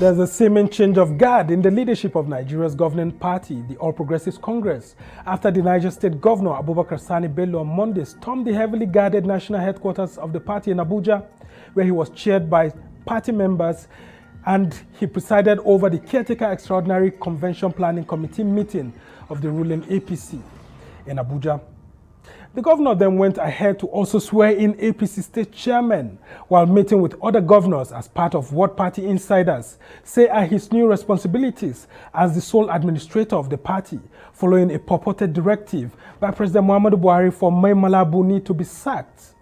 There's a seeming change of guard in the leadership of Nigeria's governing party, the All Progressives Congress, after the Niger State Governor Abubakar Sani-Bello on Monday stormed the heavily guarded national headquarters of the party in Abuja, where he was cheered by party members, and he presided over the Caretaker Extraordinary Convention Planning Committee meeting of the ruling APC in Abuja. The governor then went ahead to also swear in APC state chairman while meeting with other governors as part of what party insiders say are his new responsibilities as the sole administrator of the party, following a purported directive by President Muhammadu Buhari for Mai Mala Buni to be sacked.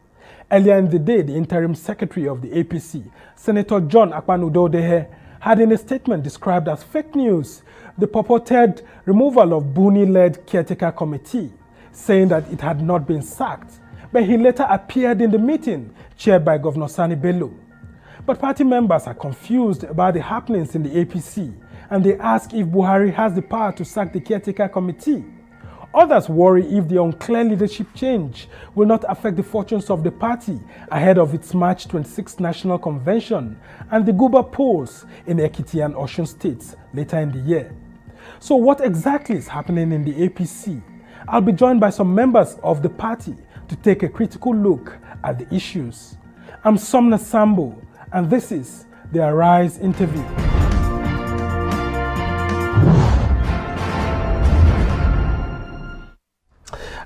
Earlier in the day, the interim secretary of the APC, Senator John Akpan-Udodehe, had in a statement described as fake news the purported removal of Buni-led caretaker committee, saying that it had not been sacked, but he later appeared in the meeting chaired by Governor Sani-Bello. But party members are confused about the happenings in the APC, and they ask if Buhari has the power to sack the caretaker committee. Others worry if the unclear leadership change will not affect the fortunes of the party ahead of its March 26th National Convention and the guber polls in Ekiti and Osun states later in the year. So what exactly is happening in the APC? I'll be joined by some members of the party to take a critical look at the issues. I'm Sumner Sambo, and this is the Arise interview.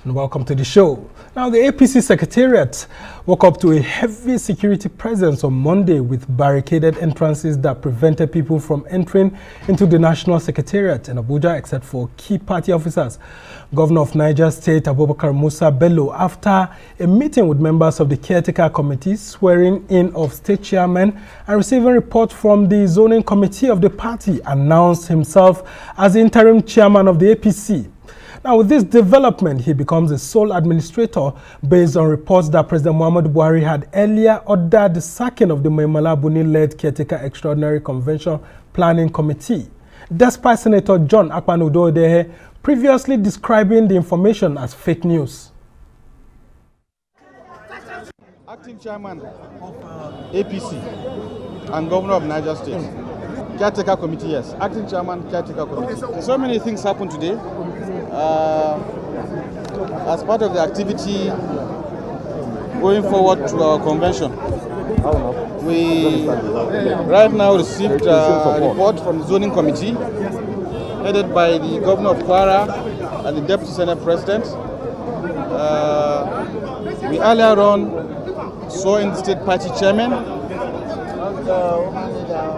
And welcome to the show. Now, the APC Secretariat woke up to a heavy security presence on Monday with barricaded entrances that prevented people from entering into the National Secretariat in Abuja except for key party officers. Governor of Niger State Abubakar Musa Bello, after a meeting with members of the Caretaker Committee, swearing in of state chairman and receiving report from the zoning committee of the party, announced himself as the interim chairman of the APC. Now, with this development, he becomes the sole administrator based on reports that President Muhammadu Buhari had earlier ordered the sacking of the Mai Mala Buni-led Caretaker Extraordinary Convention Planning Committee, despite Senator John Akpan-Udodehe previously describing the information as fake news. Acting chairman of APC and governor of Niger State. Caretaker committee, yes. Acting chairman, caretaker committee. So many things happened today. As part of the activity going forward to our convention, we right now received a report from the zoning committee headed by the governor of Kwara and the deputy senate president. We earlier on saw in the state party chairman,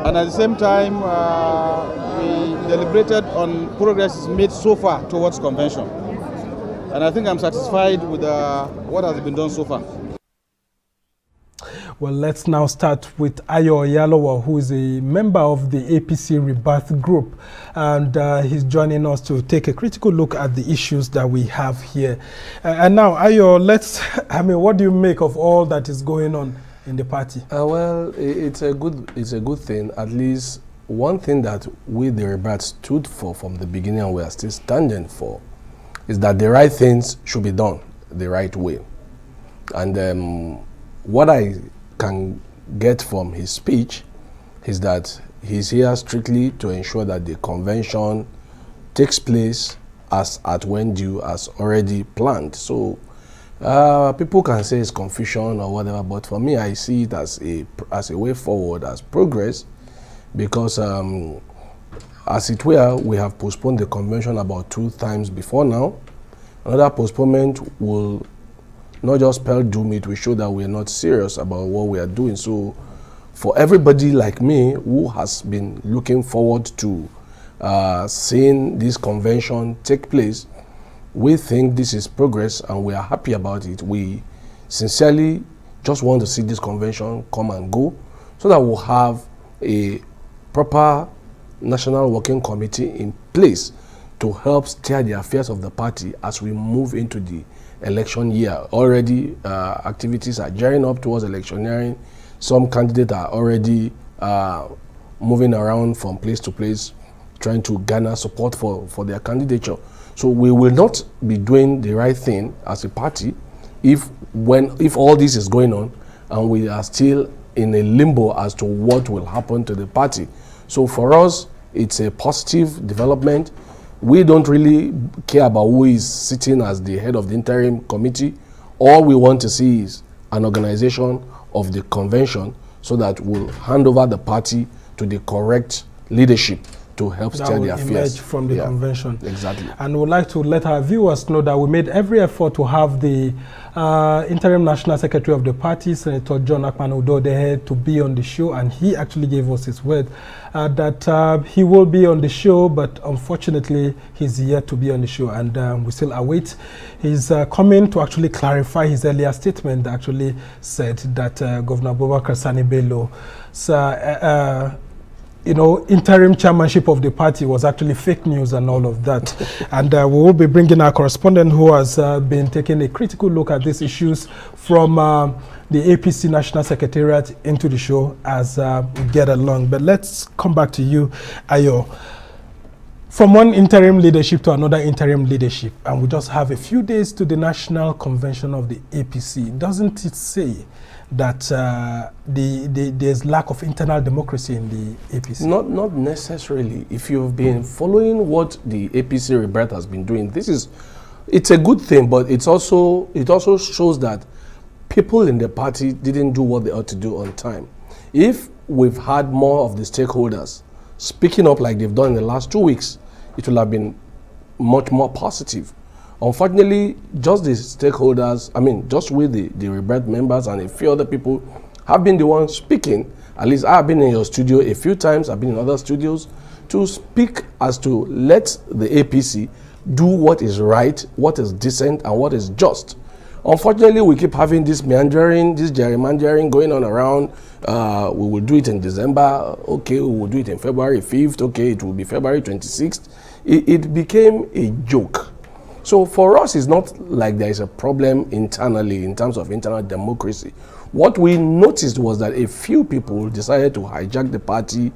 and at the same time we deliberated on progress made so far towards convention. And I think I'm satisfied with what has been done so far. Well, let's now start with Ayo Oyalowo, who is a member of the APC Rebirth Group, and he's joining us to take a critical look at the issues that we have here. And now, Ayo, what do you make of all that is going on in the party? Well, it's a good thing. At least one thing that we, the Rebirth, stood for from the beginning, and we are still standing for, is that the right things should be done the right way. And what I can get from his speech is that he's here strictly to ensure that the convention takes place as at when due, as already planned. So people can say it's confusion or whatever, but for me, I see it as a way forward, as progress, because as it were, we have postponed the convention about 2 times before now. Another postponement will not just spell doom, it will show that we are not serious about what we are doing. So for everybody like me who has been looking forward to seeing this convention take place, we think this is progress and we are happy about it. We sincerely just want to see this convention come and go so that we'll have a proper national working committee in place to help steer the affairs of the party as we move into the election year. Already activities are gearing up towards electioneering. Some candidates are already moving around from place to place trying to garner support for their candidature. So we will not be doing the right thing as a party if all this is going on and we are still in a limbo as to what will happen to the party. So for us, it's a positive development. We don't really care about who is sitting as the head of the interim committee. All we want to see is an organization of the convention so that we'll hand over the party to the correct leadership to help steer the affairs. Emerge from the convention. Exactly. And we'd like to let our viewers know that we made every effort to have the interim national secretary of the party, Senator John Akpan-Udo, to be on the show, and he actually gave us his word that he will be on the show, but unfortunately he's yet to be on the show, and we still await his coming to actually clarify his earlier statement that actually said that Governor Abubakar Sani-Bello interim chairmanship of the party was actually fake news and all of that. And we will be bringing our correspondent who has been taking a critical look at these issues from the APC National Secretariat into the show as we get along. But let's come back to you, Ayo. From one interim leadership to another interim leadership, and we just have a few days to the National Convention of the APC, doesn't it say that there's lack of internal democracy in the APC? Not necessarily. If you've been following what the APC rebirth has been doing, it's a good thing, but it also shows that people in the party didn't do what they ought to do on time. If we've had more of the stakeholders speaking up like they've done in the last 2 weeks, it will have been much more positive. Unfortunately, just the stakeholders, just with the rebirth members and a few other people have been the ones speaking. At least I've been in your studio a few times, I've been in other studios, to speak as to let the APC do what is right, what is decent, and what is just. Unfortunately, we keep having this meandering, this gerrymandering going on around. We will do it in December, okay, we will do it in February 5th, okay, it will be February 26th. It became a joke. So for us, it's not like there is a problem internally in terms of internal democracy. What we noticed was that a few people decided to hijack the party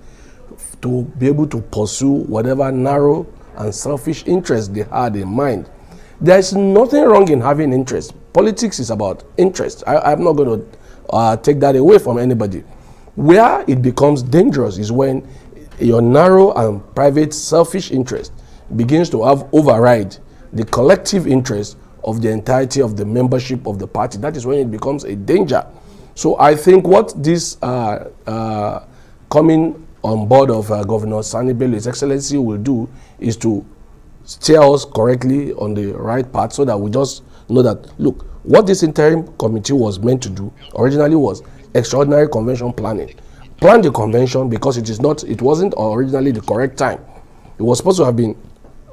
to be able to pursue whatever narrow and selfish interests they had in mind. There's nothing wrong in having interest. Politics is about interest. I'm not going to take that away from anybody. Where it becomes dangerous is when your narrow and private selfish interest begins to have override the collective interest of the entirety of the membership of the party. That is when it becomes a danger. So I think what this coming on board of Governor Sani-Bello, His Excellency, will do is to steer us correctly on the right path so that we just know that, look, what this interim committee was meant to do originally was extraordinary convention planning. Plan the convention because it wasn't originally the correct time. It was supposed to have been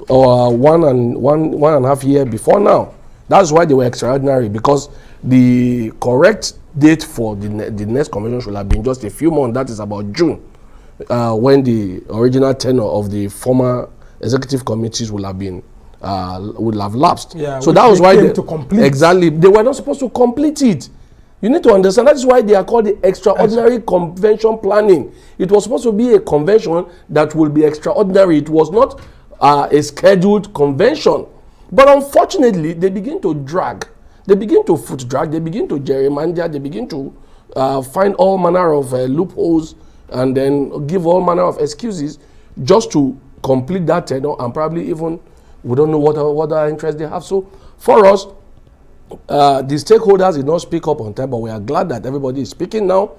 one and a half year before now. That's why they were extraordinary, because the correct date for the next convention should have been just a few months. That is about June, when the original tenure of the former executive committees would have lapsed. Yeah, so that was why exactly they were not supposed to complete it. You need to understand that is why they are called the extraordinary convention planning. It was supposed to be a convention that will be extraordinary. It was not a scheduled convention. But unfortunately, they begin to drag. They begin to foot drag. They begin to gerrymander. They begin to find all manner of loopholes and then give all manner of excuses just to complete that tenure, and probably even we don't know what other interest they have. So for us, the stakeholders did not speak up on time, but we are glad that everybody is speaking now.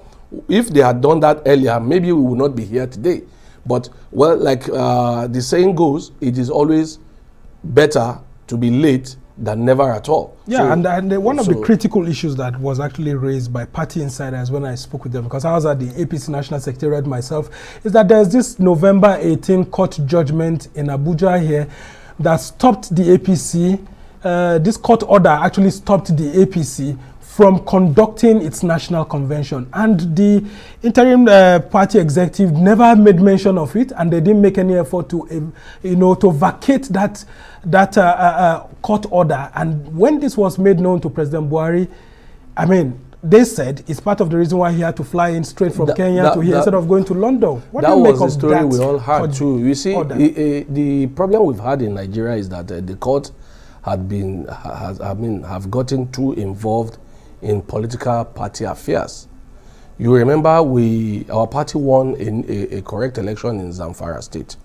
If they had done that earlier, maybe we would not be here today. But, well, like the saying goes, it is always better to be late than never at all. Yeah, so, and one of the critical issues that was actually raised by party insiders when I spoke with them, because I was at the APC National Secretariat myself, is that there's this November 18 court judgment in Abuja here that stopped the APC. This court order actually stopped the APC from conducting its national convention, and the interim party executive never made mention of it, and they didn't make any effort to, to vacate that court order. And when this was made known to President Buhari, they said it's part of the reason why he had to fly in straight from Kenya to here instead of going to London. What do you make of that? That was the story we all had too. You see, the problem we've had in Nigeria is that the court have gotten too involved in political party affairs. You remember our party won a correct election in Zamfara State.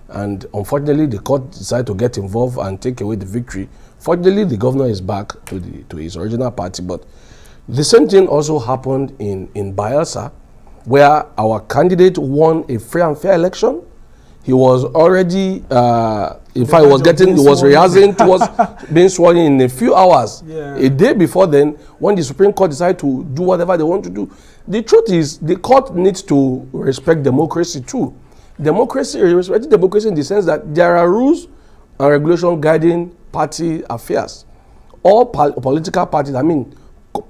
And unfortunately, the court decided to get involved and take away the victory. Fortunately, the governor is back to his original party. But the same thing also happened in Bayelsa, where our candidate won a free and fair election. He was already, in fact, he was rehearsing towards being sworn in a few hours. Yeah. A day before then, when the Supreme Court decided to do whatever they want to do. The truth is, the court needs to respect democracy too. Respecting democracy in the sense that there are rules and regulations guiding party affairs. All political parties,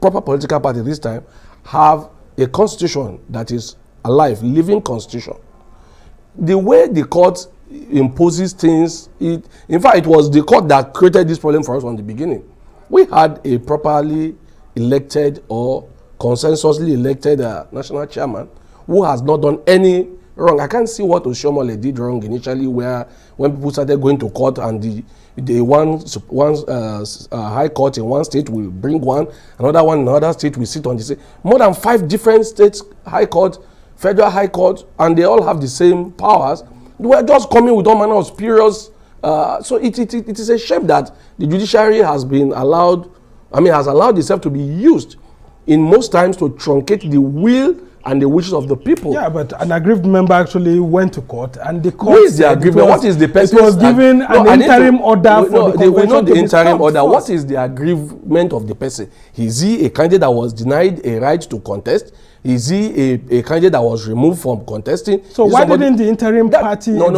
proper political parties this time, have a constitution that is alive, living constitution. The way the court imposes things, in fact, it was the court that created this problem for us from the beginning. We had a properly elected or consensusly elected national chairman who has not done any wrong. I can't see what Oshiomhole did wrong initially, when people started going to court and the one high court in one state will bring one, another one in another state will sit on the same. More than 5 different states high court, federal high court, and they all have the same powers. They were just coming with all manner of spurious. So it is a shame that the judiciary has allowed itself to be used in most times to truncate the will and the wishes of the people. Yeah, but an aggrieved member actually went to court, and the court. Who is the aggrievement? What is the person? It was given an interim order for the convention not the to interim order. First. What is the aggrievement of the person? Is he a candidate that was denied a right to contest? Is he a candidate that was removed from contesting? So why didn't the interim party that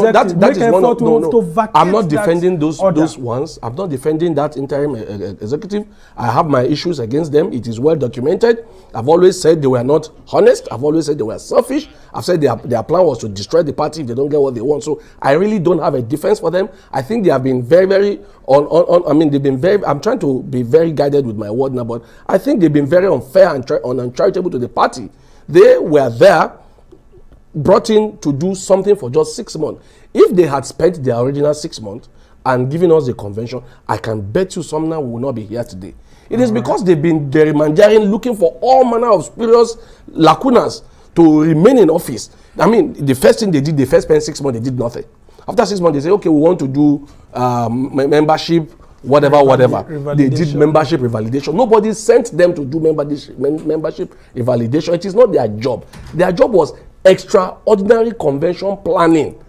is one to vacate I'm not defending those ones. I'm not defending that interim executive. I have my issues against them. It is well documented. I've always said they were not honest. I've always said they were selfish. I've said their plan was to destroy the party if they don't get what they want. So I really don't have a defense for them. I think they have been very, very they've been very, I'm trying to be very guided with my word now, but I think they've been very unfair and uncharitable to the party. They were there, brought in to do something for just 6 months. If they had spent their original 6 months and given us the convention, I can bet you Sumner will not be here today. It is because they've been gerrymandering, looking for all manner of spurious lacunas to remain in office. The first thing they did, they first spent 6 months, they did nothing. After 6 months, they say, okay, we want to do membership, whatever. They did membership revalidation. Nobody sent them to do membership revalidation. It is not their job. Their job was extraordinary convention planning.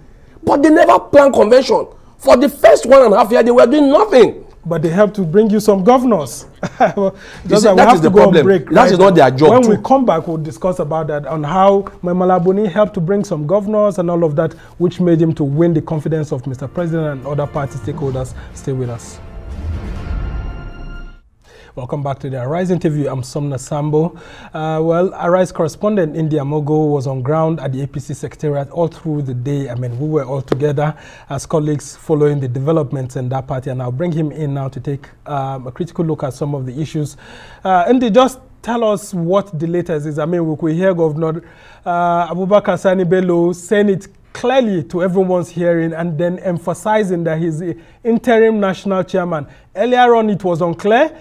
But they never planned convention. For the first 1.5 years, they were doing nothing. But they have to bring you some governors. That is the problem. That is not their job. When we come back, we'll discuss about that, on how Malabuni helped to bring some governors and all of that, which made him to win the confidence of Mr. President and other party stakeholders. Stay with us. Welcome back to the Arise interview. I'm Sumner Sambo. Arise correspondent India Mogo was on ground at the APC Secretariat all through the day. We were all together as colleagues following the developments in that party, and I'll bring him in now to take a critical look at some of the issues. Indy, just tell us what the latest is. We could hear Governor Abubakar Sani-Bello saying it clearly to everyone's hearing, and then emphasizing that he's the interim national chairman. Earlier on, it was unclear.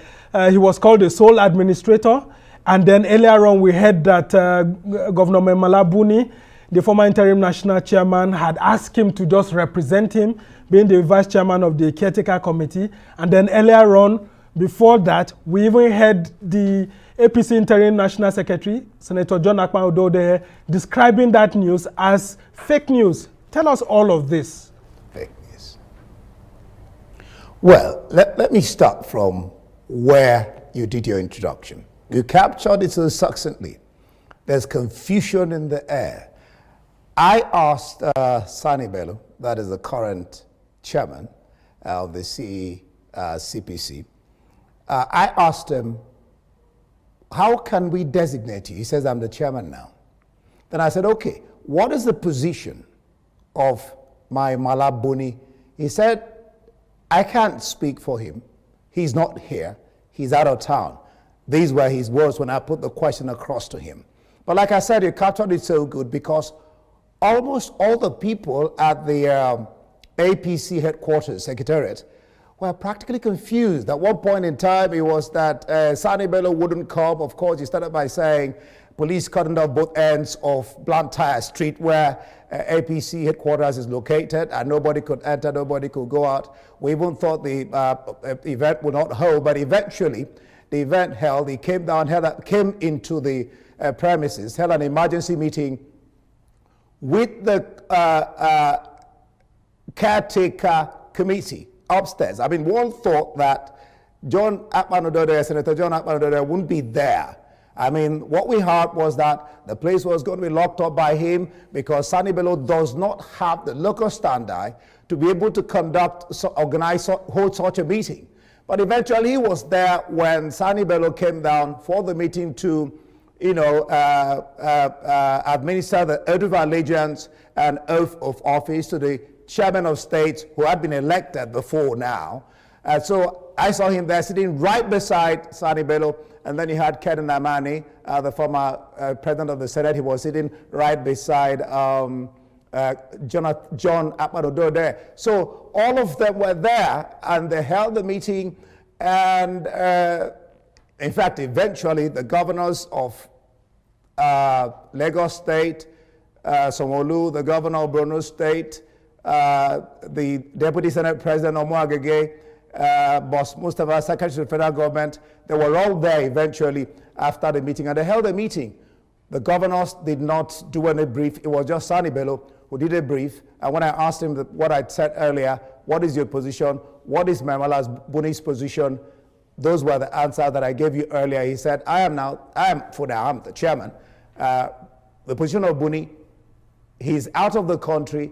He was called a sole administrator. And then earlier on, we heard that Governor Malabuni, the former interim national chairman, had asked him to just represent him, being the vice chairman of the Caretaker committee. And then earlier on, before that, we even heard the APC interim national secretary, Senator John Akpan Odode, describing that news as fake news. Tell us all of this. Fake news. Well, let me start from where you did your introduction. You captured it so succinctly. There's confusion in the air. I asked Sani-Bello, that is the current chairman of the CPC, I asked him, how can we designate you? He says, I'm the chairman now. Then I said, okay, what is the position of my Malabuni? He said, I can't speak for him. He's not here. He's out of town. These were his words when I put the question across to him. But like I said, you captured it so good because almost all the people at the APC headquarters, Secretariat, were practically confused. At one point in time, it was that Sani-Bello wouldn't come. Of course, he started by saying, police cordoned off both ends of Blantyre Street where APC headquarters is located, and nobody could enter, nobody could go out. We even thought the event would not hold, but eventually the event held. He came down, came into the premises, held an emergency meeting with the caretaker committee upstairs. I mean, one thought that Senator John Akpan-Odode wouldn't be there. I mean, what we heard was that the place was going to be locked up by him because Sani-Bello does not have the local standi to be able to hold such a meeting. But eventually he was there when Sani-Bello came down for the meeting to, administer the oath of allegiance and oath of office to the chairman of states who had been elected before now. So I saw him there sitting right beside Sani-Bello, and then you had Ken Amadi, the former president of the Senate. He was sitting right beside John Akpan-Odode. So all of them were there, and they held the meeting. And in fact, eventually, the governors of Lagos State, Sanwo-Olu, the governor of Borno State, the Deputy Senate President Omo Agege, Boss Mustafa, Secretary to the Federal Government, they were all there eventually after the meeting, and they held a meeting. The governors did not do any brief. It was just Sani-Bello who did a brief. And when I asked him what I'd said earlier, what is your position? What is Memala's Buni's position? Those were the answers that I gave you earlier. He said, I'm the chairman. The position of Buni, he's out of the country.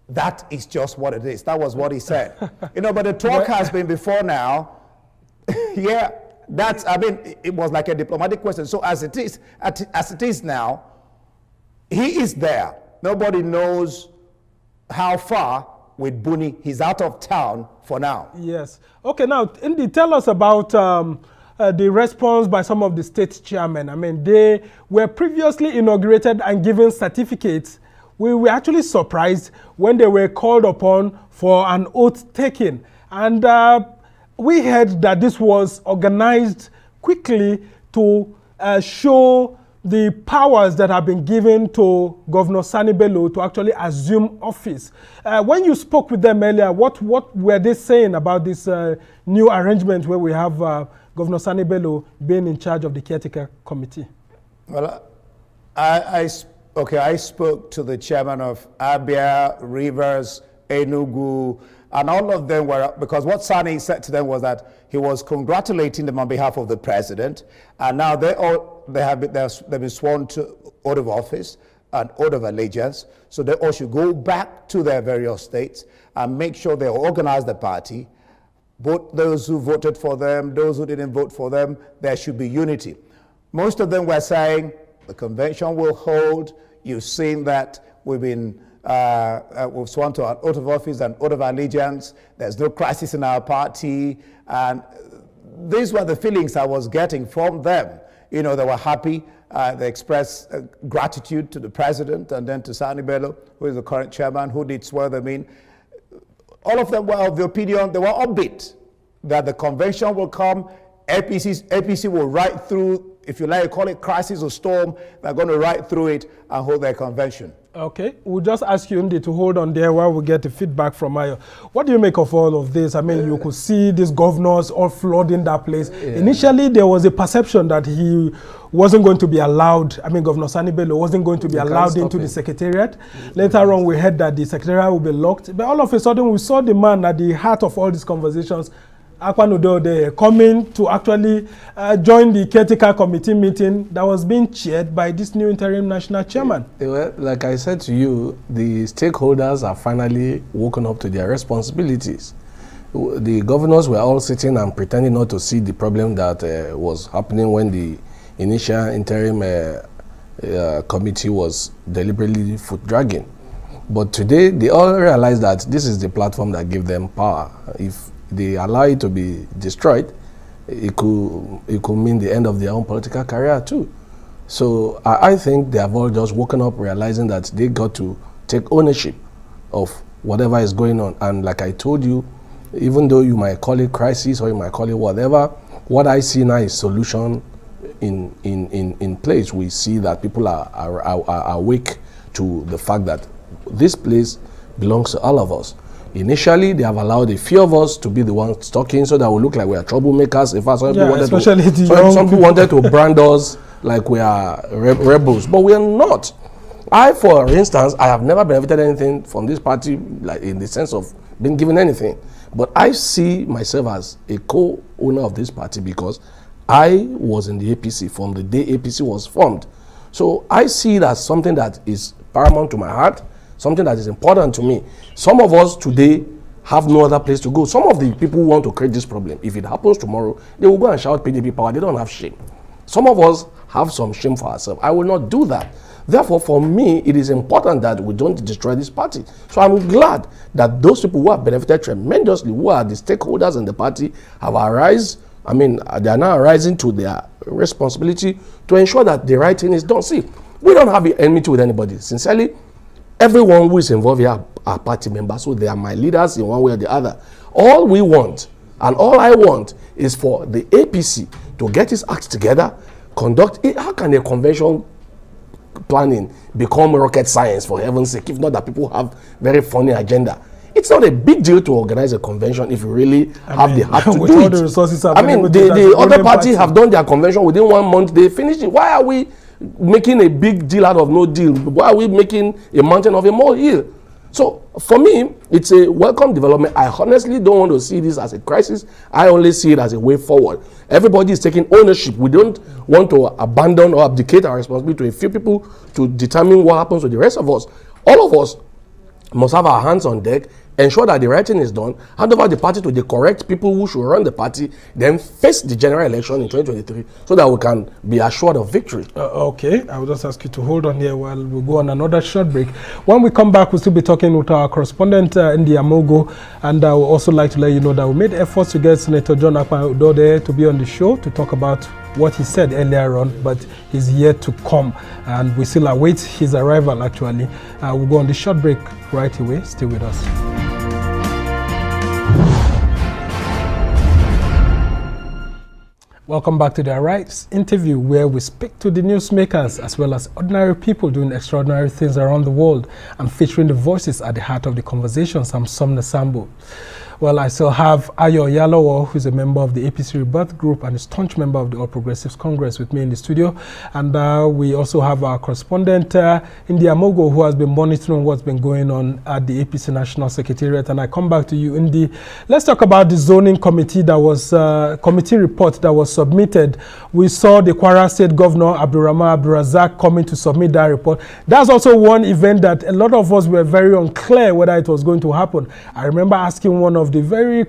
That is just what it is. That was what he said. But the talk has been before now. Yeah, it was like a diplomatic question. So as it is now, he is there. Nobody knows how far with Buni. He's out of town for now. Yes. Okay, now, Indy, tell us about the response by some of the state chairmen. I mean, they were previously inaugurated and given certificates. We were actually surprised when they were called upon for an oath taking. And we heard that this was organized quickly to show the powers that have been given to Governor Sani-Bello to actually assume office. When you spoke with them earlier, what were they saying about this new arrangement where we have Governor Sani-Bello being in charge of the caretaker committee? Well, I spoke to the chairman of Abia, Rivers, Enugu, and all of them were, because what Sani said to them was that he was congratulating them on behalf of the president, and now they've been sworn to oath of office and oath of allegiance, so they all should go back to their various states and make sure they organize the party. Both those who voted for them, those who didn't vote for them, there should be unity. Most of them were saying the convention will hold. You've seen that we've sworn to an oath of office and oath of allegiance. There's no crisis in our party. And these were the feelings I was getting from them. They were happy. They expressed gratitude to the president and then to Sani-Bello, who is the current chairman, who did swear them in. All of them were of the opinion, they were upbeat, that the convention will come. APC will ride through, if you like, call it crisis or storm. They're going to ride through it and hold their convention. Okay, we'll just ask you, Ndi, to hold on there while we get the feedback from Ayo. What do you make of all of this? I mean, you could see these governors all flooding that place. Yeah. Initially, there was a perception that he wasn't going to be allowed. I mean, Governor Sani-Bello wasn't going to be allowed into the Secretariat. Later on, we heard that the Secretariat will be locked. But all of a sudden, we saw the man at the heart of all these conversations, Akpan-Odode, coming to actually join the caretaker committee meeting that was being chaired by this new interim national chairman. Well, like I said to you, the stakeholders are finally woken up to their responsibilities. The governors were all sitting and pretending not to see the problem that was happening when the initial interim committee was deliberately foot dragging. But today, they all realize that this is the platform that gave them power. If they allow it to be destroyed, it could mean the end of their own political career too. So I think they have all just woken up realizing that they got to take ownership of whatever is going on. And like I told you, even though you might call it crisis or you might call it whatever, what I see now is solution in place, we see that people are awake to the fact that this place belongs to all of us. Initially, they have allowed a few of us to be the ones talking so that we look like we are troublemakers. In fact, some people wanted to brand us like we are rebels, but we are not. For instance, I have never benefited anything from this party, like in the sense of being given anything. But I see myself as a co-owner of this party because I was in the APC from the day APC was formed. So I see it as something that is paramount to my heart, something that is important to me. Some of us today have no other place to go. Some of the people who want to create this problem, if it happens tomorrow, they will go and shout PDP power. They don't have shame. Some of us have some shame for ourselves. I will not do that. Therefore, for me, it is important that we don't destroy this party. So I'm glad that those people who have benefited tremendously, who are the stakeholders in the party, have arisen. I mean, they are now rising to their responsibility to ensure that the right thing is done. See, we don't have enmity with anybody. Sincerely, everyone who is involved here are party members, so they are my leaders in one way or the other. All we want, and all I want, is for the APC to get its act together, conduct it. How can a convention planning become rocket science, for heaven's sake, if not that people have very funny agenda? It's not a big deal to organize a convention if you really have the heart to do it. The other party have done their convention within 1 month. They finished it. Why are we making a big deal out of no deal? Why are we making a mountain of a molehill? So for me, it's a welcome development. I honestly don't want to see this as a crisis. I only see it as a way forward. Everybody is taking ownership. We don't want to abandon or abdicate our responsibility to a few people to determine what happens to the rest of us. All of us must have our hands on deck, ensure that the right thing is done, hand over the party to the correct people who should run the party, then face the general election in 2023 so that we can be assured of victory. Okay, I will just ask you to hold on here while we go on another short break. When we come back, we'll still be talking with our correspondent in the Amogo, and I would also like to let you know that we made efforts to get Senator John Akpan Udode to be on the show to talk about what he said earlier on, but he's yet to come, and we still await his arrival actually. We'll go on the short break right away. Stay with us. Welcome back to the Rights interview, where we speak to the newsmakers as well as ordinary people doing extraordinary things around the world and featuring the voices at the heart of the conversations. I'm Sumner Sambo. Well, I still have Ayo Oyalowo, who's a member of the APC Rebirth Group and a staunch member of the All Progressives Congress, with me in the studio. And we also have our correspondent in the Amogo, who has been monitoring what's been going on at the APC National Secretariat. And I come back to you, Indi. Let's talk about the zoning committee that was committee report that was submitted. We saw the Kwara State Governor Abdurrahman Abdulrazak coming to submit that report. That's also one event that a lot of us were very unclear whether it was going to happen. I remember asking one of the very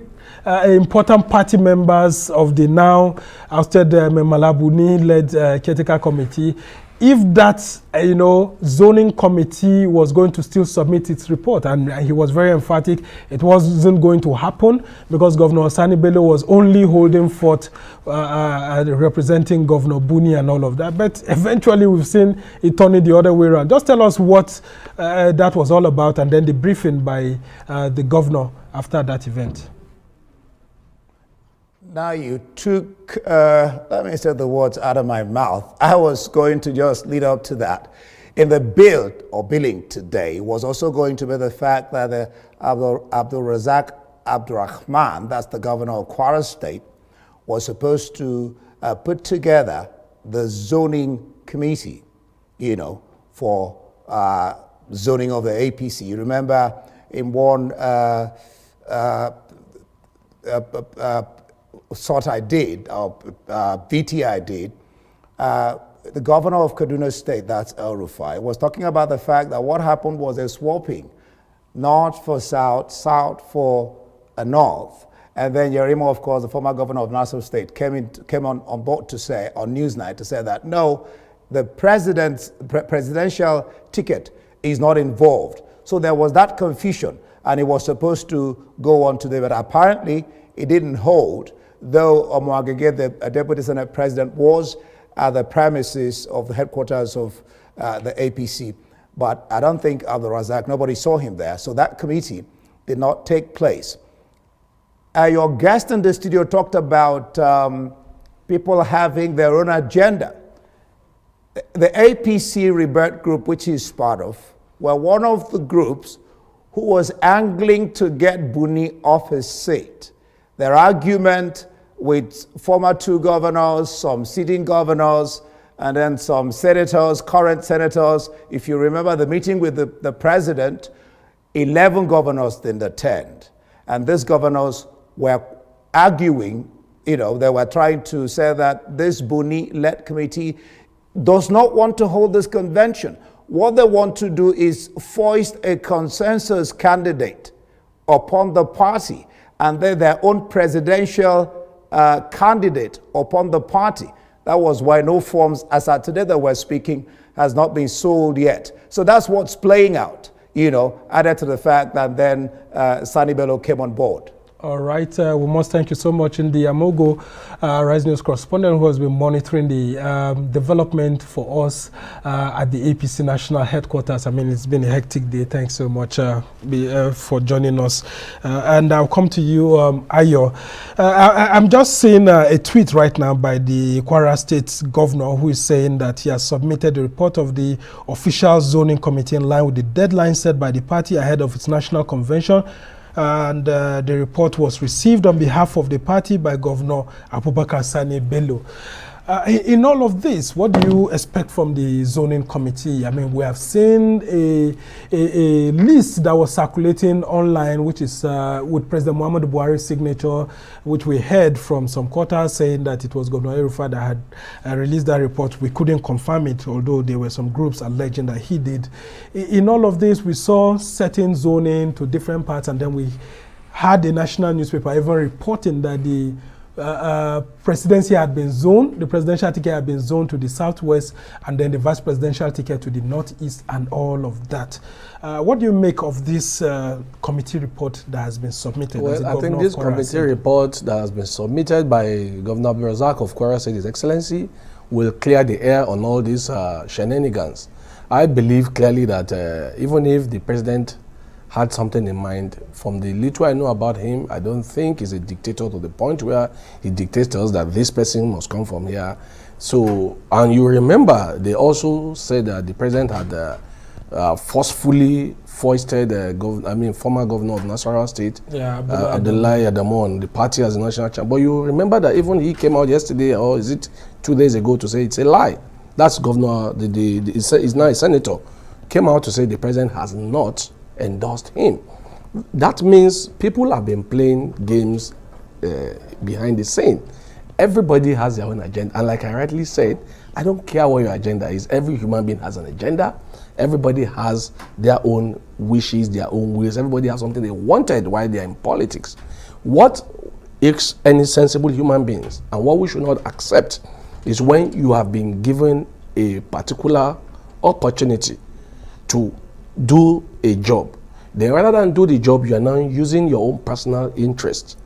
important party members of the now ousted Malabuni-led Caretaker committee if that zoning committee was going to still submit its report, and he was very emphatic it wasn't going to happen because Governor Sani-Bello was only holding forth representing Governor Buni and all of that. But eventually we've seen it turning the other way around. Just tell us what that was all about, and then the briefing by the governor after that event. Now you took, let me say the words out of my mouth. I was going to just lead up to that. In the bill or billing today was also going to be the fact that Abdulrazak Abdurrahman, that's the governor of Kwara State, was supposed to put together the zoning committee, for zoning of the APC. You remember in one sort I did, or VT I did, the governor of Kaduna State, that's El Rufai, was talking about the fact that what happened was a swapping, north for south, south for north. And then Yerimo, of course, the former governor of Nassau State, came on board to say, on Newsnight, to say that no, the presidential ticket is not involved. So there was that confusion, and it was supposed to go on today, but apparently it didn't hold, though Omoagege, the Deputy Senate President, was at the premises of the headquarters of the APC. But I don't think Abdulrazak, nobody saw him there, so that committee did not take place. Your guest in the studio talked about people having their own agenda. The APC Rebirth group, which he's part of, were one of the groups who was angling to get Buni off his seat. Their argument with former 2 governors, some sitting governors, and then some senators, current senators. If you remember the meeting with the president, 11 governors didn't attend. And these governors were arguing, they were trying to say that this Buni-led committee does not want to hold this convention. What they want to do is foist a consensus candidate upon the party, and then their own presidential candidate upon the party. That was why no forms, as at today that we're speaking, has not been sold yet. So that's what's playing out, added to the fact that then Sani-Bello came on board. All right, we must thank you so much in the Amogo Rise News correspondent who has been monitoring the development for us at the APC National Headquarters. I mean, it's been a hectic day. Thanks so much for joining us. And I'll come to you, Ayo. I'm just seeing a tweet right now by the Kwara State governor who is saying that he has submitted a report of the official zoning committee in line with the deadline set by the party ahead of its national convention. And the report was received on behalf of the party by Governor Abubakar Sani-Bello. In all of this, what do you expect from the zoning committee? I mean, we have seen a list that was circulating online, which is with President Muhammadu Buhari's signature, which we heard from some quarters saying that it was Governor Erufa that had released that report. We couldn't confirm it, although there were some groups alleging that he did. In all of this, we saw certain zoning to different parts, and then we had a national newspaper even reporting that the presidency had been zoned, the presidential ticket had been zoned to the southwest, and then the vice presidential ticket to the northeast, and all of that. What do you make of this committee report that has been submitted? Well, I think this committee report that has been submitted by Governor Abdulrazak of Kwara State, His Excellency, will clear the air on all these shenanigans. I believe clearly that even if the president had something in mind, from the little I know about him, I don't think he's a dictator to the point where he dictates to us that this person must come from here. So, and you remember, they also said that the president had forcefully foisted former governor of Nasarawa State, Abdullahi Adamu, the party as a national champion. But you remember that even he came out yesterday, or is it 2 days ago, to say it's a lie. That's governor, he's now a senator, came out to say the president has not endorsed him. That means people have been playing games behind the scene. Everybody has their own agenda, and like I rightly said, I don't care what your agenda is. Every human being has an agenda. Everybody has their own wishes, their own wills. Everybody has something they wanted while they're in politics. What is any sensible human beings, and what we should not accept, is when you have been given a particular opportunity to do a job, then rather than do the job, you are now using your own personal interest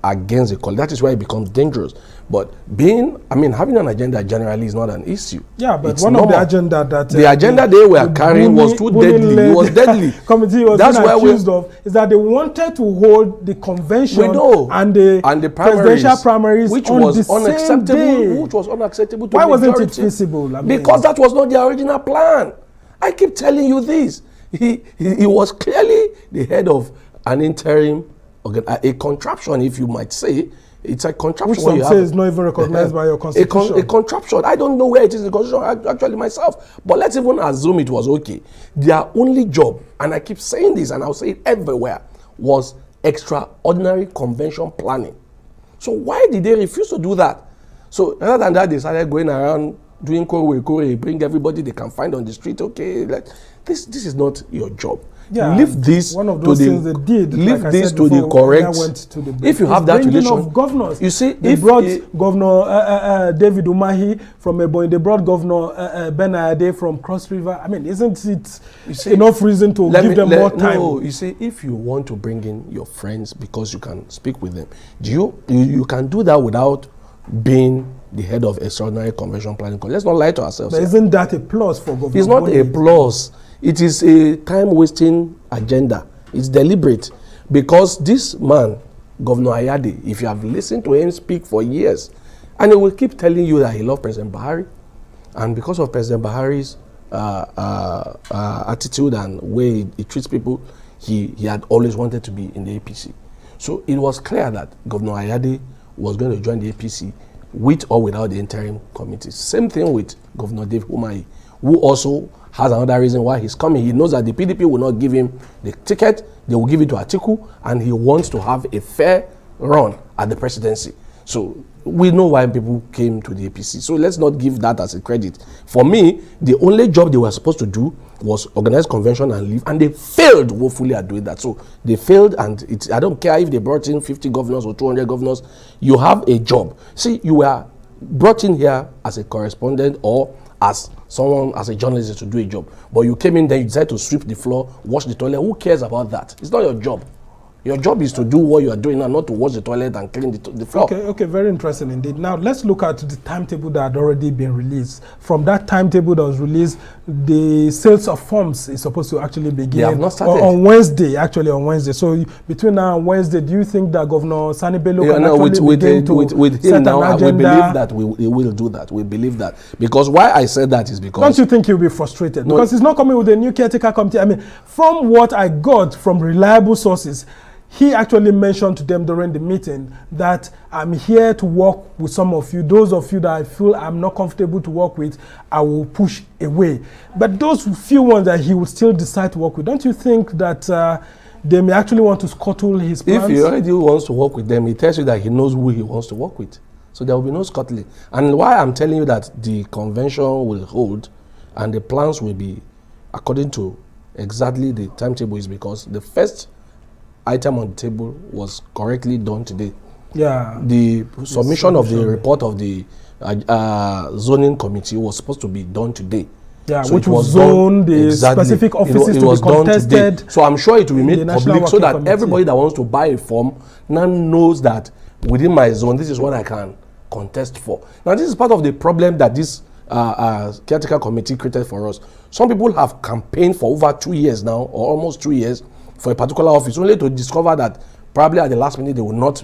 against the call. That is why it becomes dangerous. But having an agenda generally is not an issue. Yeah, but it's one normal. of the agenda that the agenda they were carrying was too deadly. It was deadly. Committee was accused of is that they wanted to hold the convention and the presidential primaries, which on was the unacceptable. same day. Which was unacceptable to Why the wasn't majority. it feasible? Because that was not the original plan. I keep telling you this. He was clearly the head of an interim, a contraption, if you might say. It's a contraption. Which some say is not even recognized by your constitution. A contraption. I don't know where it is in the constitution, actually, myself. But let's even assume it was okay. Their only job, and I keep saying this, and I'll say it everywhere, was extraordinary convention planning. So why did they refuse to do that? So rather than that, they started going around doing kore, bring everybody they can find on the street. Okay, this is not your job. Yeah, leave this one of those things they did. Leave like this to the correct. If you have that relation, of governors, you see, they brought Governor David Umahi from Ebonyi. They brought Governor Ben Ayade from Cross River. I mean, isn't it enough reason to give them more time? No, you see, if you want to bring in your friends because you can speak with them, you can do that without being the head of extraordinary convention planning. Let's not lie to ourselves. But isn't that a plus for government? It's not a plus. It is a time-wasting agenda. It's deliberate. Because this man, Governor Ayade, if you have listened to him speak for years, And he will keep telling you that he loves President Buhari. And because of President Buhari's attitude and way he treats people, he had always wanted to be in the APC. So it was clear that Governor Ayade was going to join the APC with or without the interim committee. Same thing with Governor Dave Umahi, who also has another reason why he's coming. He knows that the PDP will not give him the ticket, they will give it to Atiku, and he wants to have a fair run at the presidency. So we know why people came to the APC. So let's not give that as a credit. For me, the only job they were supposed to do was organize convention and leave, and they failed woefully at doing that. So they failed, and I don't care if they brought in 50 governors or 200 governors, you have a job. See, you were brought in here as a correspondent or as someone, as a journalist to do a job. But you came in there, you decided to sweep the floor, wash the toilet. Who cares about that? It's not your job. Your job is to do what you are doing and not to wash the toilet and clean the floor. Okay, very interesting indeed. Now, let's look at the timetable that had already been released. From that timetable that was released, the sales of forms is supposed to actually begin. They have not started. On Wednesday, actually on Wednesday. So between now and Wednesday, do you think that Governor Sani-Bello can actually begin to set an agenda? We believe that he will do that. We believe that. Because why I said that is because... Don't you think he'll be frustrated? No. Because he's not coming with a new caretaker committee. I mean, from what I got from reliable sources, he actually mentioned to them during the meeting that I'm here to work with some of you. Those of you that I feel I'm not comfortable to work with, I will push away. But those few ones that he would still decide to work with, don't you think that they may actually want to scuttle his plans? If he already wants to work with them, he tells you that he knows who he wants to work with. So there will be no scuttling. And why I'm telling you that the convention will hold and the plans will be according to exactly the timetable is because the first item on the table was correctly done today. Yeah. The submission of the report of the zoning committee was supposed to be done today. Yeah, so which was zone the specific offices to be contested. So I'm sure it will be made public so that committee. Everybody that wants to buy a form now knows that within my zone, this is what I can contest for. Now, this is part of the problem that this caretaker committee created for us. Some people have campaigned for over 2 years now, or almost 2 years, for a particular office, only to discover that probably at the last minute they will not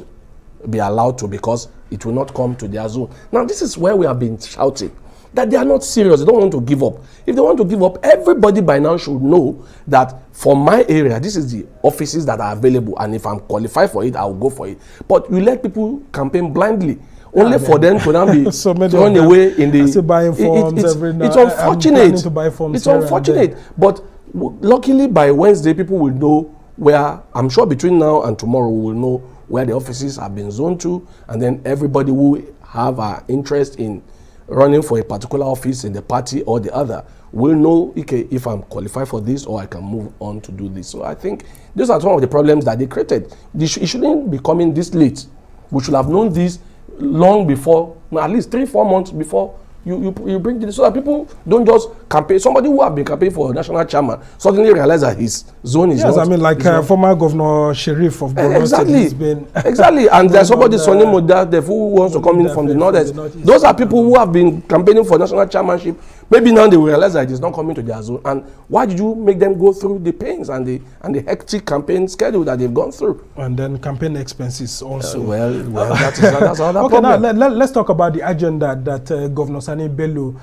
be allowed to because it will not come to their zone. Now, this is where we have been shouting that they are not serious. They don't want to give up. If they want to give up, everybody by now should know that for my area, this is the offices that are available, and if I'm qualified for it, I will go for it. But you let people campaign blindly, only for them to now be so thrown away in the... buying forms every night. It's unfortunate. To buy forms it's unfortunate. But luckily, by Wednesday, people will know where, I'm sure between now and tomorrow, we will know where the offices have been zoned to, and then everybody will have an interest in running for a particular office in the party or the other will know, okay, if I'm qualified for this or I can move on to do this. So I think those are some of the problems that they created. It shouldn't be coming this late. We should have known this long before, at least 3-4 months before you bring this, so that people don't just campaign. Somebody who have been campaigning for national chairman suddenly realize that his zone is not. Yes, I mean, like former Governor Sheriff of Borno exactly. State has been exactly, and there's somebody, Sonny Moda, who wants to come in from the northeast. Those are people who have been campaigning for national chairmanship. Maybe now they will realize that it is not coming to their zone. And why did you make them go through the pains and the hectic campaign schedule that they've gone through? And then campaign expenses also. Well, that's another okay, problem. Now let's talk about the agenda that Governor Sani-Bello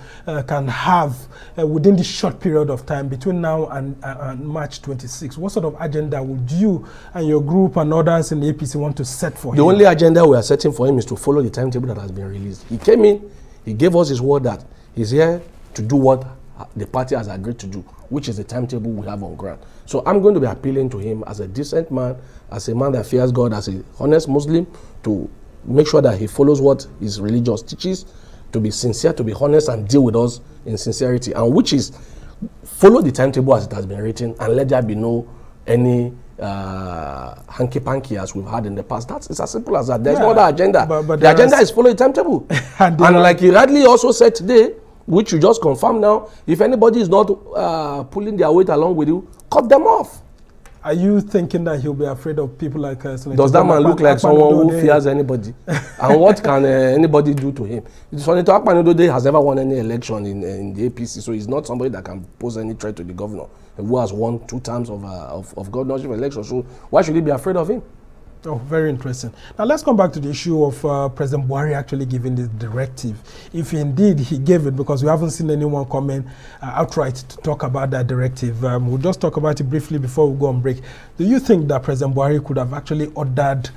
can have within this short period of time between now and March 26. What sort of agenda would you and your group and others in the APC want to set for him? The only agenda we are setting for him is to follow the timetable that has been released. He came in, he gave us his word that he's here to do what the party has agreed to do, which is the timetable we have on ground. So I'm going to be appealing to him as a decent man, as a man that fears God, as a honest Muslim, to make sure that he follows what his religious teaches, to be sincere, to be honest, and deal with us in sincerity, and which is follow the timetable as it has been written, and let there be no any hanky-panky as we've had in the past. It's as simple as that. There's no other agenda. But the agenda is follow the timetable. and like he rightly also said today, which you just confirmed now, if anybody is not pulling their weight along with you, cut them off. Are you thinking that he'll be afraid of people like Senator? Does that man look like someone who fears anybody? And what can anybody do to him? Senator Akpanodode has never won any election in the APC, so he's not somebody that can pose any threat to the governor, who has won 2 terms of governorship election. So why should he be afraid of him? Oh, very interesting. Now let's come back to the issue of President Buhari actually giving this directive. If indeed he gave it, because we haven't seen anyone coming outright to talk about that directive. We'll just talk about it briefly before we go on break. Do you think that President Buhari could have actually ordered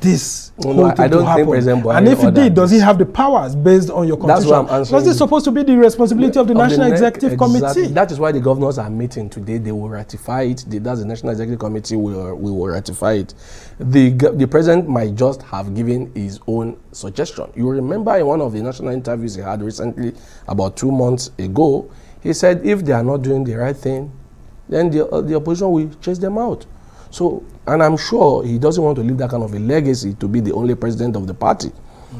this whole thing to happen? Think and if he did, does he have the powers based on your constitution? That's what I'm answering. Because it's supposed to be the responsibility of the National Executive Committee. That is why the governors are meeting today. They will ratify it. That's the National Executive Committee will ratify it. The president might just have given his own suggestion. You remember in one of the national interviews he had recently, about 2 months ago, he said if they are not doing the right thing, then the opposition will chase them out. So, and I'm sure he doesn't want to leave that kind of a legacy to be the only president of the party.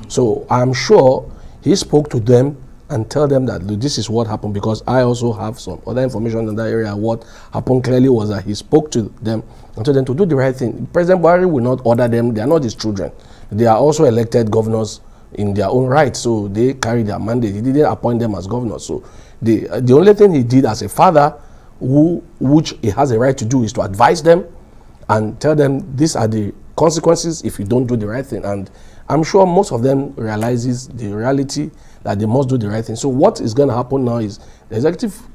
So I'm sure he spoke to them and tell them that this is what happened, because I also have some other information in that area. What happened clearly was that he spoke to them and told them to do the right thing. President Buhari will not order them. They are not his children. They are also elected governors in their own right, so they carry their mandate. He didn't appoint them as governors. So the only thing he did as a father, which he has a right to do, is to advise them and tell them these are the consequences if you don't do the right thing. And I'm sure most of them realizes the reality that they must do the right thing. So what is going to happen now is the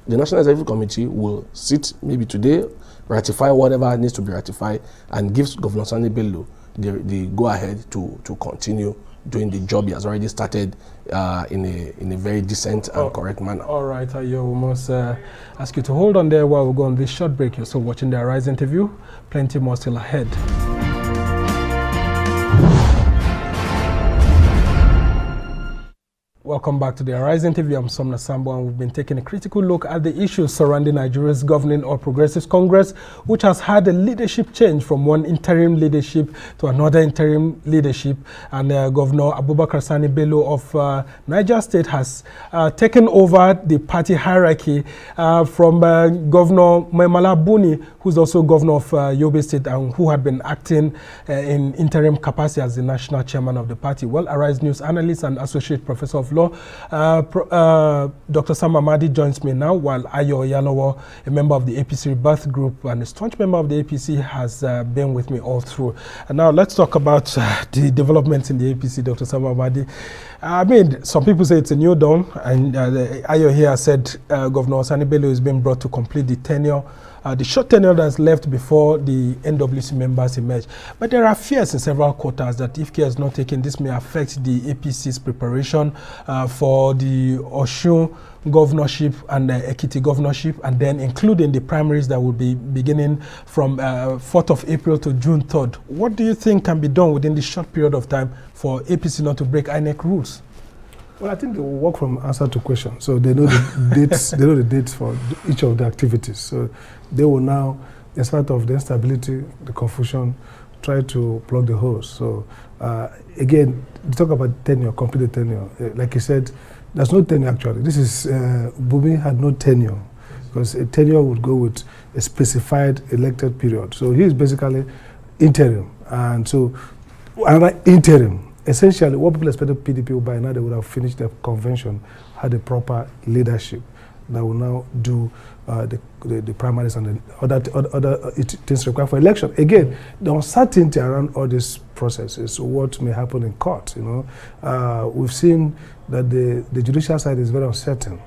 National Executive Committee will sit maybe today, ratify whatever needs to be ratified, and gives Governor Sani-Bello the go-ahead to continue doing the job he has already started in a very decent and correct manner. All right, Ayo, we must ask you to hold on there while we go on this short break. You're still watching the Arise interview. Plenty more still ahead. Welcome back to the Arise interview. I'm Sumner Sambo, and we've been taking a critical look at the issues surrounding Nigeria's governing All Progressives Congress, which has had a leadership change from one interim leadership to another interim leadership. And Governor Abubakar Sani-Bello of Niger State has taken over the party hierarchy from Governor Maimala Buni, who's also governor of Yobe State and who had been acting in interim capacity as the national chairman of the party. Well, Arise News analyst and associate professor of law, Dr. Sam Amadi joins me now, while Ayo Oyalowo, a member of the APC Rebirth Group and a staunch member of the APC, has been with me all through. And now let's talk about the developments in the APC, Dr. Sam Amadi. I mean, some people say it's a new dawn, and Ayo here said Governor Sani-Bello is being brought to complete the tenure, the short tenure that's left before the NWC members emerge. But there are fears in several quarters that if care is not taken, this may affect the APC's preparation for the Osun governorship and the Ekiti governorship, and then including the primaries that will be beginning from 4th of April to June 3rd. What do you think can be done within this short period of time for APC not to break INEC rules? Well, I think they will work from answer to question. So they know the dates. They know the dates for each of the activities. So they will now, in spite of the instability, the confusion, try to plug the holes. So again, we talk about tenure, completed tenure. Like you said, there's no tenure actually. This is Bumi had no tenure, because a tenure would go with a specified elected period. So he is basically interim, and so another interim. Essentially, what people expected PDP by now, they would have finished their convention, had a proper leadership that will now do the primaries and the other things required for election. Again, the uncertainty around all these processes, what may happen in court. You know, we've seen that the judicial side is very uncertain,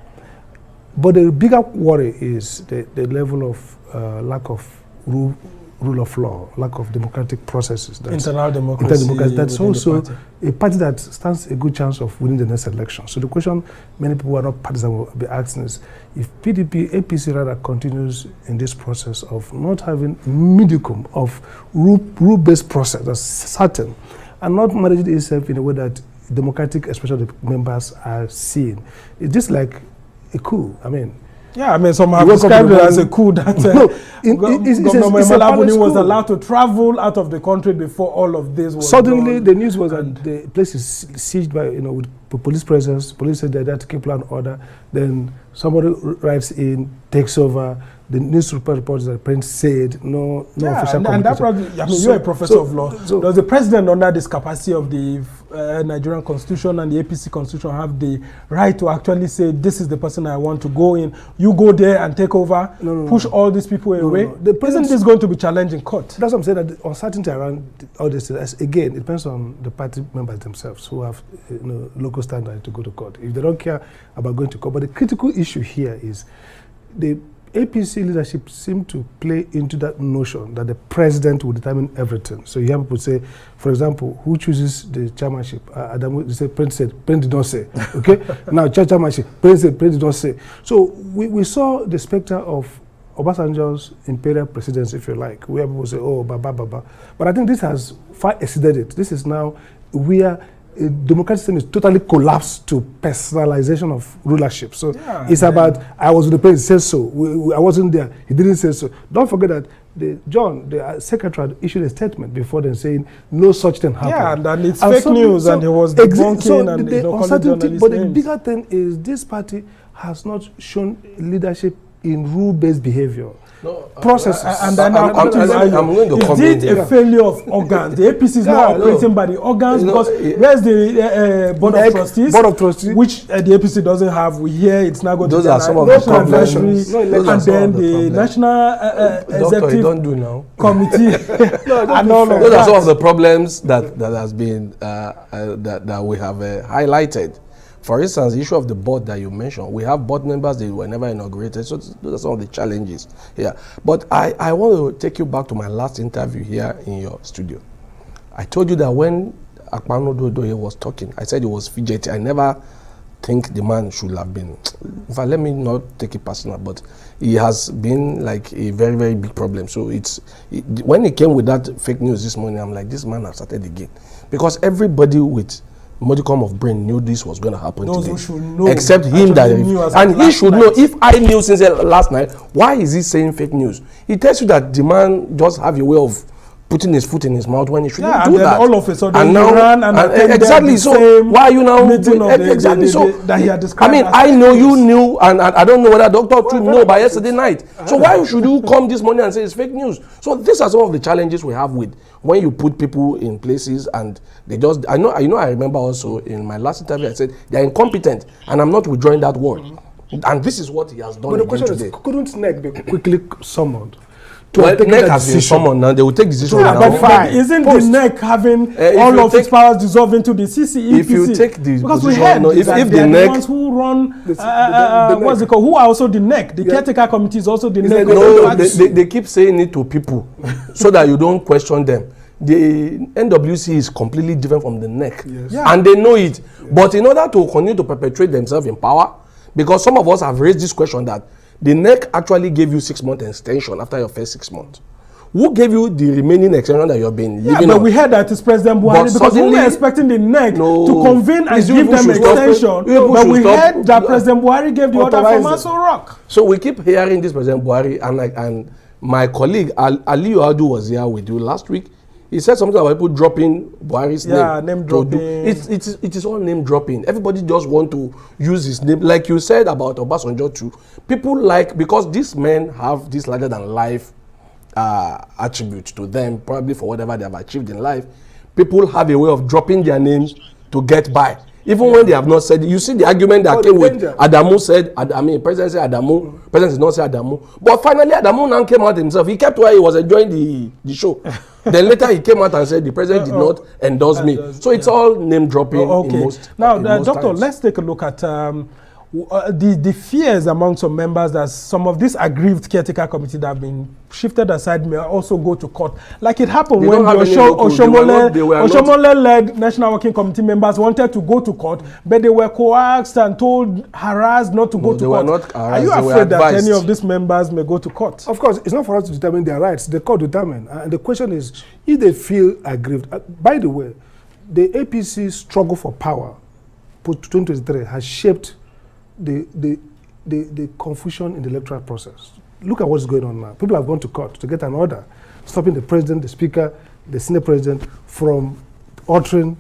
but the bigger worry is the level of lack of rule of law, lack of democratic processes. Internal democracy. That's also a party that stands a good chance of winning the next election. So the question many people who are not partisan will be asking is, if PDP, APC rather continues in this process of not having modicum of rule-based process that's certain, and not managing itself in a way that democratic, especially the members, are seeing, it's just like a coup. I mean, yeah, I mean, some have described it as a coup that Governor Maimala Buni was allowed to travel out of the country before all of this was suddenly done. The news was that the place is sieged by, with police presence. Police said they had to keep law and order. Then somebody writes in, takes over. the newspaper reports that Prince said no official and that communication. probably, I mean, you're a professor of law. Does the president, under this capacity of the Nigerian constitution and the APC constitution, have the right to actually say, this is the person I want to go in, you go there and take over, push all these people away? Isn't this going to be challenged in court? That's what I'm saying, that the uncertainty around all this, again, it depends on the party members themselves who have local standard to go to court. If they don't care about going to court. But the critical issue here is the APC leadership seem to play into that notion that the president will determine everything. So you have people say, for example, who chooses the chairmanship? Adamu, they say, President did not say. Okay? Now, chairmanship, President did not say. So we saw the specter of Obasanjo's imperial presidency, if you like, where people say, oh, baba. But I think this has far exceeded it. This is now where a democratic system is totally collapsed to personalization of rulership. So it's about, I was with the president, said so. I wasn't there, he didn't say so. Don't forget that the Secretariat issued a statement before then saying no such thing happened. Yeah, and it's fake news, and he was debunking and the uncertainty. But the bigger thing is this party has not shown leadership in rule-based behavior. Processes. And then I'm going to comment. Is it a failure of organs? The APC is not operating by the organs, because where's the board of trustees? Board of trustees, which the APC doesn't have. We hear it's now going those to are some of the problems. And then the national executive committee and all of that. Those are some of the problems that has been that we have highlighted. For instance, the issue of the board that you mentioned, we have board members that were never inaugurated, so those are some of the challenges here. But I want to take you back to my last interview here in your studio. I told you that when Akpano Dodoye was talking, I said he was fidgety. I never think the man should have been. In fact, let me not take it personal, but he has been like a very, very big problem. So when he came with that fake news this morning, I'm like, this man has started again. Because everybody with modicum of brain knew this was going to happen Those today. who should know, except him, and he should know. If I knew since last night, why is he saying fake news? He tells you that the man just have a way of putting his foot in his mouth when he shouldn't do and that. All of a sudden, and now, ran and exactly. So why are you now exactly? So that he had described. I mean, I know you knew, and I don't know whether Dr. True know by yesterday night. So why should you come this morning and say it's fake news? So these are some of the challenges we have with when you put people in places and they just. I remember also in my last interview I said they are incompetent, and I'm not withdrawing that word. And this is what he has done. But the question today. is, couldn't NEC be quickly summoned? NEC has been summoned now. They will take decision now. But isn't the NEC having all of its powers dissolved into the CCEPC? If you take the because position, we heard if the NEC, ones who run what's it called? Who are also the NEC? The caretaker committee is also the NEC. No, they keep saying it to people so that you don't question them. The NWC is completely different from the NEC, and they know it. But in order to continue to perpetuate themselves in power, because some of us have raised this question that the NEC actually gave you 6 month extension after your first 6 months. Who gave you the remaining extension that you've been living on? But we heard that it's President Buhari, because we were expecting the NEC to convene and give them extension. But we heard that President Buhari gave the order for Maso Rock. So we keep hearing this President Buhari, and my colleague Ali Oyalowo was here with you last week. He said something about people dropping Buhari's name. Yeah, name dropping. It is all name dropping. Everybody just want to use his name. Like you said about Obasanjo too. People because these men have this larger than life attribute to them, probably for whatever they have achieved in life. People have a way of dropping their names to get by. Even when they have not said it. You see the argument that came with Adamu said, President said Adamu, President did not say Adamu. But finally Adamu now came out himself. He kept where he was enjoying the show. Then later he came out and said the president did not endorse me. So it's all name dropping in most. Now, Doctor, let's take a look at the fears among some members that some of this aggrieved caretaker committee that have been shifted aside may also go to court. Like it happened when the Oshomole-led National Working Committee members wanted to go to court, but they were coaxed and harassed not to go to court. Are you afraid that any of these members may go to court? Of course, it's not for us to determine their rights. The court determine. And the question is, if they feel aggrieved. By the way, the APC struggle for power, 2023, has shaped the confusion in the electoral process. Look at what's going on now. People have gone to court to get an order stopping the president, the speaker, the senate president from altering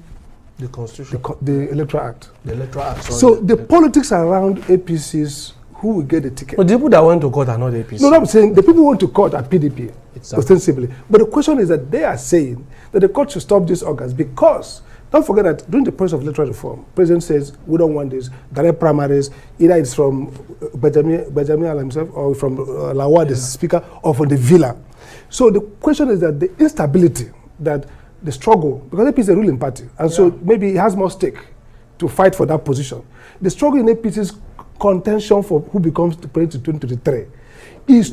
the constitution, the electoral act. The electoral act. So the politics around APC's who will get the ticket. But the people that went to court are not APC. No, I'm saying the people who went to court are PDP, Exactly. ostensibly. But the question is that they are saying that the court should stop this August because, don't forget that during the process of electoral reform, President says we don't want this direct primaries, either it's from Benjamin himself or from Lawal, the speaker, or from the Villa. So the question is that the instability, that the struggle, because APC is a ruling party, and so maybe it has more stake to fight for that position. The struggle in APC's contention for who becomes the president in 2023 is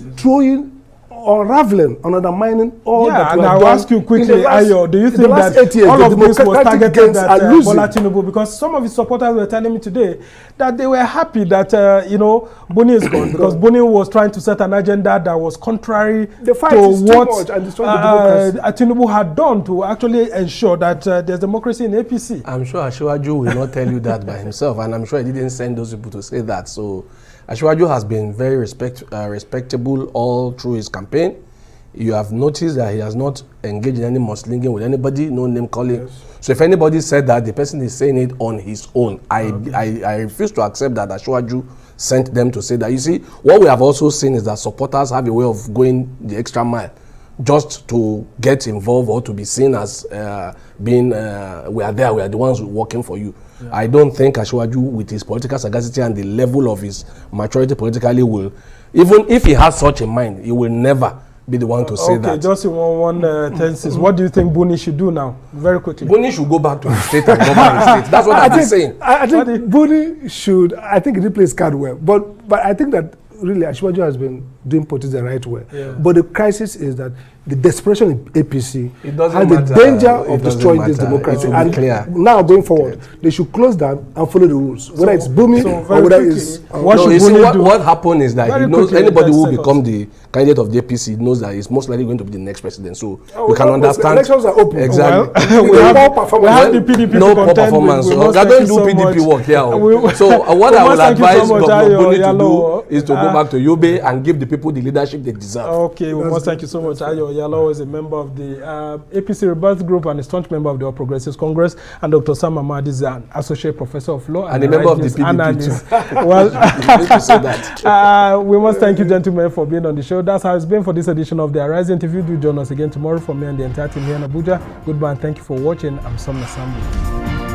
unraveling, undermining all that we and have I'll done ask you in quickly, the last- Ayo, do you in the think last that 8 years, all the of this was democratic targeted gains at are losing? Bola Tinubu? Because some of his supporters were telling me today that they were happy that, you know, Buni is gone because Buni was trying to set an agenda that was contrary The fight to is too what much and destroying the democracy. Tinubu had done to actually ensure that there's democracy in APC. I'm sure Asiwaju will not tell you that by himself, and I'm sure he didn't send those people to say that. So Asiwaju has been very respectable all through his campaign. You have noticed that he has not engaged in any muslinging with anybody, no name calling. Yes. So if anybody said that, the person is saying it on his own. I refuse to accept that Asiwaju sent them to say that. You see, what we have also seen is that supporters have a way of going the extra mile just to get involved or to be seen as being, we are there, we are the ones working for you. Yeah. I don't think Asiwaju, with his political sagacity and the level of his maturity politically, will, even if he has such a mind, he will never be the one to say that. Okay, just in one tenses. What do you think Buni should do now? Very quickly. Buni should go back to his state and govern his state. That's what I've been saying. I think Buni should, I think he did play his card well. But I think that really Asiwaju has been doing politics the right way. Yeah. But the crisis is that the desperation in APC has the danger of destroying this democracy. And now going forward, they should close down and follow the rules. Whether it's Bumi or whether it's... What happened is that he knows anybody who will become the candidate of the APC knows that he's most likely going to be the next president. So we can understand. Elections are open. Exactly. We have the PDP no poor performance. I don't do PDP work here. So what I will advise Governor Buni to do is to go back to Yobe and give the people the leadership they deserve. Okay, we must thank you so much. Ayo Oyalowo is a member of the APC Rebirth Group and a staunch member of the All Progressives Congress, and Dr. Sam Amadi is an associate professor of law and a member of the PDP too. Well, we must thank you, gentlemen, for being on the show. That's how it's been for this edition of the Arise interview. Do join us again tomorrow from me and the entire team here in Abuja. Goodbye and thank you for watching. I'm Sumner Sambo.